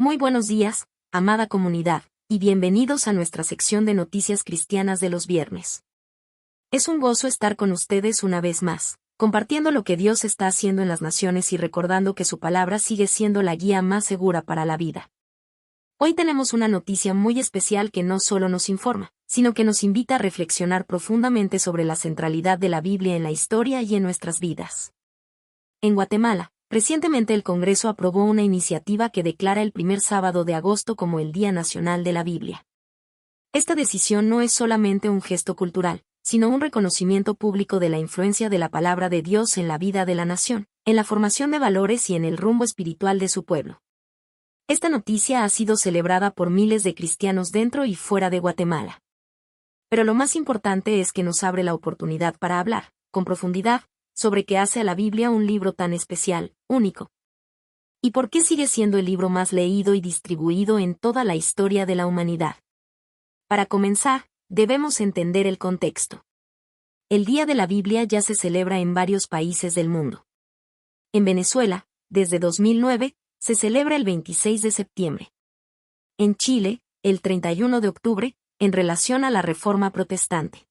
Muy buenos días, amada comunidad, y bienvenidos a nuestra sección de noticias cristianas de los viernes. Es un gozo estar con ustedes una vez más, compartiendo lo que Dios está haciendo en las naciones y recordando que su palabra sigue siendo la guía más segura para la vida. Hoy tenemos una noticia muy especial que no solo nos informa, sino que nos invita a reflexionar profundamente sobre la centralidad de la Biblia en la historia y en nuestras vidas. En Guatemala, recientemente el Congreso aprobó una iniciativa que declara el primer sábado de agosto como el Día Nacional de la Biblia. Esta decisión no es solamente un gesto cultural, sino un reconocimiento público de la influencia de la palabra de Dios en la vida de la nación, en la formación de valores y en el rumbo espiritual de su pueblo. Esta noticia ha sido celebrada por miles de cristianos dentro y fuera de Guatemala. Pero lo más importante es que nos abre la oportunidad para hablar, con profundidad, sobre qué hace a la Biblia un libro tan especial, único. ¿Y por qué sigue siendo el libro más leído y distribuido en toda la historia de la humanidad? Para comenzar, debemos entender el contexto. El Día de la Biblia ya se celebra en varios países del mundo. En Venezuela, desde 2009, se celebra el 26 de septiembre. En Chile, el 31 de octubre, en relación a la Reforma Protestante.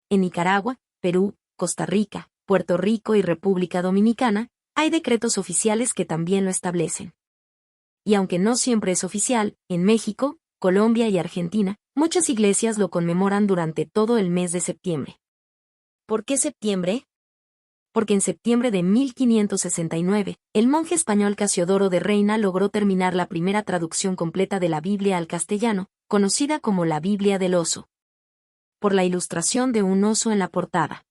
En Nicaragua, Perú, Costa Rica, Puerto Rico y República Dominicana, hay decretos oficiales que también lo establecen. Y aunque no siempre es oficial, en México, Colombia y Argentina, muchas iglesias lo conmemoran durante todo el mes de septiembre. ¿Por qué septiembre? Porque en septiembre de 1569, el monje español Casiodoro de Reina logró terminar la primera traducción completa de la Biblia al castellano, conocida como la Biblia del Oso, por la ilustración de un oso en la portada.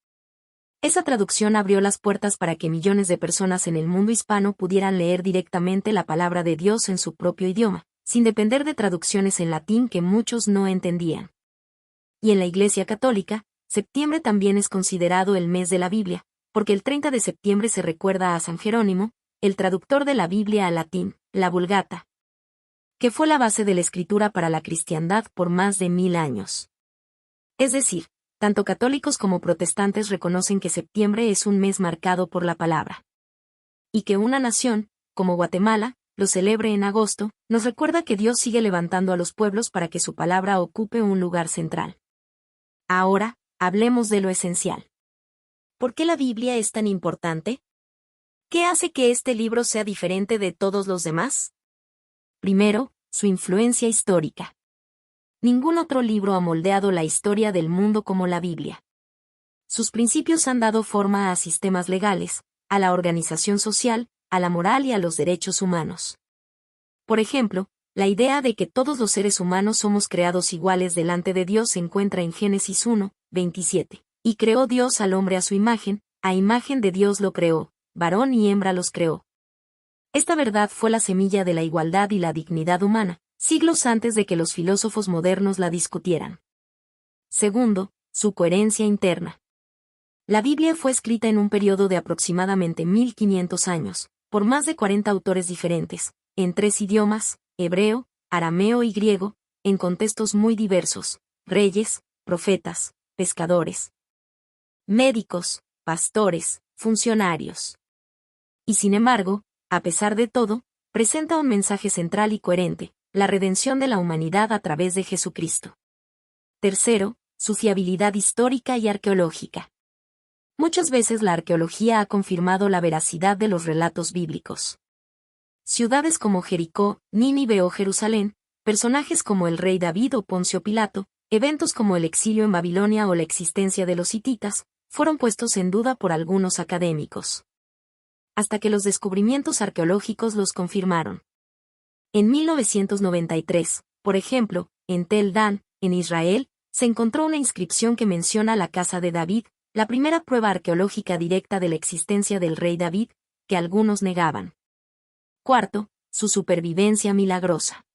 Esa traducción abrió las puertas para que millones de personas en el mundo hispano pudieran leer directamente la palabra de Dios en su propio idioma, sin depender de traducciones en latín que muchos no entendían. Y en la Iglesia Católica, septiembre también es considerado el mes de la Biblia, porque el 30 de septiembre se recuerda a San Jerónimo, el traductor de la Biblia al latín, la Vulgata, que fue la base de la escritura para la cristiandad por más de 1000 años. Es decir, tanto católicos como protestantes reconocen que septiembre es un mes marcado por la palabra. Y que una nación, como Guatemala, lo celebre en agosto, nos recuerda que Dios sigue levantando a los pueblos para que su palabra ocupe un lugar central. Ahora, hablemos de lo esencial. ¿Por qué la Biblia es tan importante? ¿Qué hace que este libro sea diferente de todos los demás? Primero, su influencia histórica. Ningún otro libro ha moldeado la historia del mundo como la Biblia. Sus principios han dado forma a sistemas legales, a la organización social, a la moral y a los derechos humanos. Por ejemplo, la idea de que todos los seres humanos somos creados iguales delante de Dios se encuentra en Génesis 1, 27. Y creó Dios al hombre a imagen de Dios lo creó, varón y hembra los creó. Esta verdad fue la semilla de la igualdad y la dignidad humana, siglos antes de que los filósofos modernos la discutieran. Segundo, su coherencia interna. La Biblia fue escrita en un periodo de aproximadamente 1500 años, por más de 40 autores diferentes, en 3 idiomas, hebreo, arameo y griego, en contextos muy diversos: reyes, profetas, pescadores, médicos, pastores, funcionarios. Y sin embargo, a pesar de todo, presenta un mensaje central y coherente: la redención de la humanidad a través de Jesucristo. Tercero, su fiabilidad histórica y arqueológica. Muchas veces la arqueología ha confirmado la veracidad de los relatos bíblicos. Ciudades como Jericó, Nínive o Jerusalén, personajes como el rey David o Poncio Pilato, eventos como el exilio en Babilonia o la existencia de los hititas, fueron puestos en duda por algunos académicos, hasta que los descubrimientos arqueológicos los confirmaron. En 1993, por ejemplo, en Tel Dan, en Israel, se encontró una inscripción que menciona la casa de David, la primera prueba arqueológica directa de la existencia del rey David, que algunos negaban. Cuarto, su supervivencia milagrosa.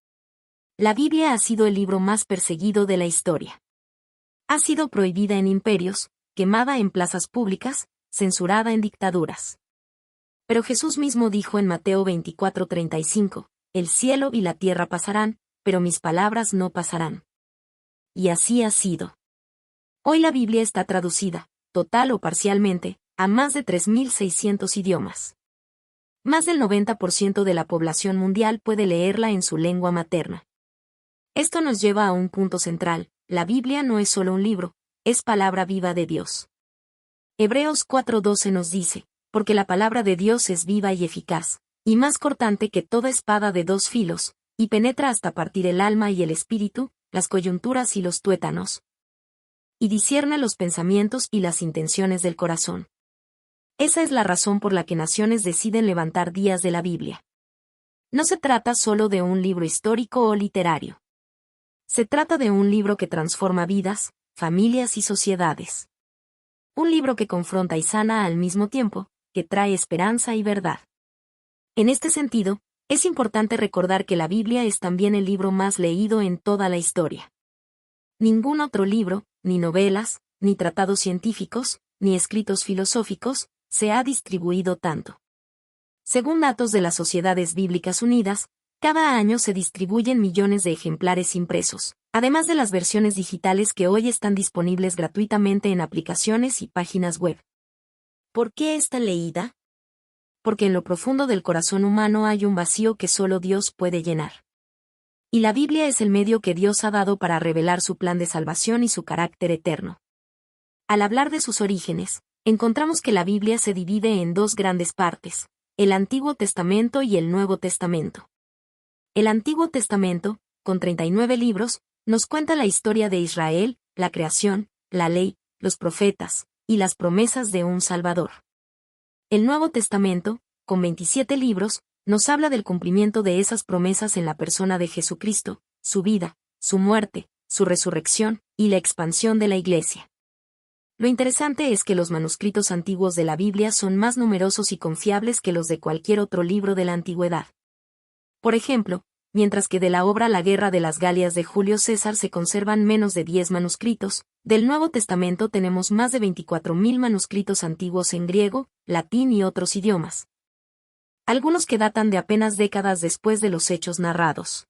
La Biblia ha sido el libro más perseguido de la historia. Ha sido prohibida en imperios, quemada en plazas públicas, censurada en dictaduras. Pero Jesús mismo dijo en Mateo 24:35, el cielo y la tierra pasarán, pero mis palabras no pasarán. Y así ha sido. Hoy la Biblia está traducida, total o parcialmente, a más de 3600 idiomas. Más del 90% de la población mundial puede leerla en su lengua materna. Esto nos lleva a un punto central: la Biblia no es solo un libro, es palabra viva de Dios. Hebreos 4:12 nos dice, porque la palabra de Dios es viva y eficaz, y más cortante que toda espada de dos filos, y penetra hasta partir el alma y el espíritu, las coyunturas y los tuétanos, y discierne los pensamientos y las intenciones del corazón. Esa es la razón por la que naciones deciden levantar días de la Biblia. No se trata solo de un libro histórico o literario. Se trata de un libro que transforma vidas, familias y sociedades. Un libro que confronta y sana al mismo tiempo, que trae esperanza y verdad. En este sentido, es importante recordar que la Biblia es también el libro más leído en toda la historia. Ningún otro libro, ni novelas, ni tratados científicos, ni escritos filosóficos, se ha distribuido tanto. Según datos de las Sociedades Bíblicas Unidas, cada año se distribuyen millones de ejemplares impresos, además de las versiones digitales que hoy están disponibles gratuitamente en aplicaciones y páginas web. ¿Por qué es tan leída? Porque en lo profundo del corazón humano hay un vacío que solo Dios puede llenar. Y la Biblia es el medio que Dios ha dado para revelar su plan de salvación y su carácter eterno. Al hablar de sus orígenes, encontramos que la Biblia se divide en dos grandes partes: el Antiguo Testamento y el Nuevo Testamento. El Antiguo Testamento, con 39 libros, nos cuenta la historia de Israel, la creación, la ley, los profetas, y las promesas de un Salvador. El Nuevo Testamento, con 27 libros, nos habla del cumplimiento de esas promesas en la persona de Jesucristo, su vida, su muerte, su resurrección, y la expansión de la Iglesia. Lo interesante es que los manuscritos antiguos de la Biblia son más numerosos y confiables que los de cualquier otro libro de la antigüedad. Por ejemplo, mientras que de la obra La Guerra de las Galias de Julio César se conservan menos de 10 manuscritos, del Nuevo Testamento tenemos más de 24.000 manuscritos antiguos en griego, latín y otros idiomas. Algunos que datan de apenas décadas después de los hechos narrados.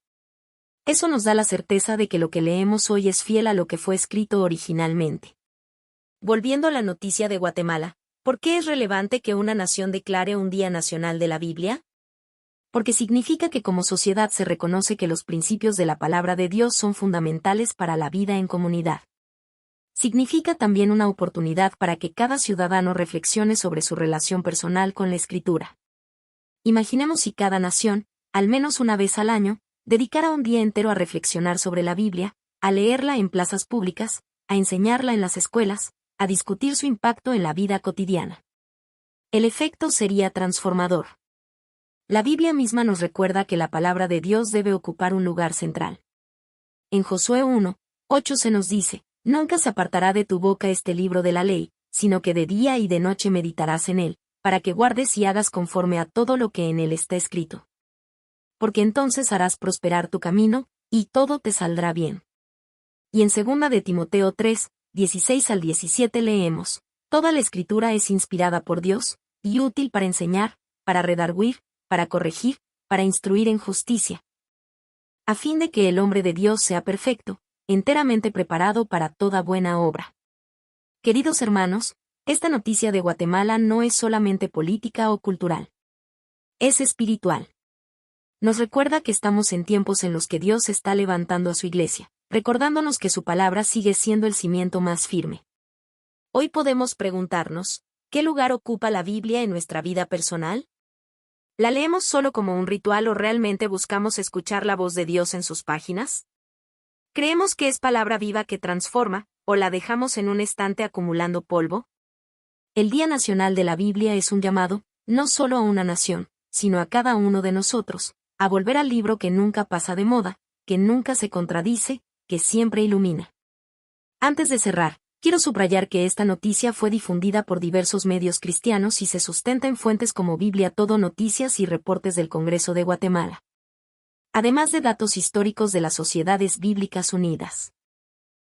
Eso nos da la certeza de que lo que leemos hoy es fiel a lo que fue escrito originalmente. Volviendo a la noticia de Guatemala, ¿por qué es relevante que una nación declare un Día Nacional de la Biblia? Porque significa que como sociedad se reconoce que los principios de la palabra de Dios son fundamentales para la vida en comunidad. Significa también una oportunidad para que cada ciudadano reflexione sobre su relación personal con la Escritura. Imaginemos si cada nación, al menos una vez al año, dedicara un día entero a reflexionar sobre la Biblia, a leerla en plazas públicas, a enseñarla en las escuelas, a discutir su impacto en la vida cotidiana. El efecto sería transformador. La Biblia misma nos recuerda que la palabra de Dios debe ocupar un lugar central. En Josué 1:8 se nos dice: nunca se apartará de tu boca este libro de la ley, sino que de día y de noche meditarás en él, para que guardes y hagas conforme a todo lo que en él está escrito. Porque entonces harás prosperar tu camino, y todo te saldrá bien. Y en 2 de Timoteo 3:16 al 17 leemos: toda la Escritura es inspirada por Dios, y útil para enseñar, para redarguir, para corregir, para instruir en justicia, a fin de que el hombre de Dios sea perfecto, enteramente preparado para toda buena obra. Queridos hermanos, esta noticia de Guatemala no es solamente política o cultural. Es espiritual. Nos recuerda que estamos en tiempos en los que Dios está levantando a su iglesia, recordándonos que su palabra sigue siendo el cimiento más firme. Hoy podemos preguntarnos, ¿qué lugar ocupa la Biblia en nuestra vida personal? ¿La leemos solo como un ritual o realmente buscamos escuchar la voz de Dios en sus páginas? ¿Creemos que es palabra viva que transforma, o la dejamos en un estante acumulando polvo? El Día Nacional de la Biblia es un llamado, no solo a una nación, sino a cada uno de nosotros, a volver al libro que nunca pasa de moda, que nunca se contradice, que siempre ilumina. Antes de cerrar, quiero subrayar que esta noticia fue difundida por diversos medios cristianos y se sustenta en fuentes como Biblia Todo Noticias y reportes del Congreso de Guatemala, además de datos históricos de las Sociedades Bíblicas Unidas.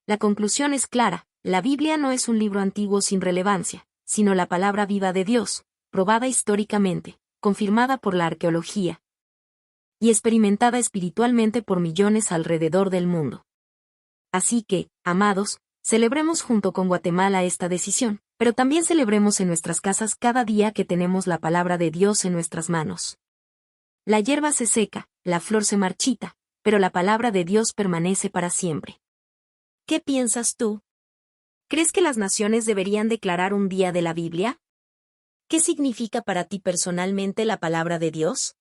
La conclusión es clara: la Biblia no es un libro antiguo sin relevancia, sino la palabra viva de Dios, probada históricamente, confirmada por la arqueología y experimentada espiritualmente por millones alrededor del mundo. Así que, amados, celebremos junto con Guatemala esta decisión, Pero también celebremos en nuestras casas cada día que tenemos la palabra de Dios en nuestras manos. La hierba se seca, la flor se marchita, pero la palabra de Dios permanece para siempre. ¿Qué piensas tú? ¿Crees que las naciones deberían declarar un día de la Biblia? ¿Qué significa para ti personalmente la palabra de Dios?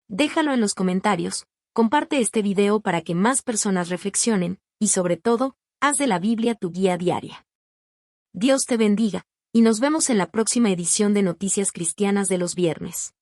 Déjalo en los comentarios, comparte este video para que más personas reflexionen, y sobre todo, haz de la Biblia tu guía diaria. Dios te bendiga, y nos vemos en la próxima edición de Noticias Cristianas de los Viernes.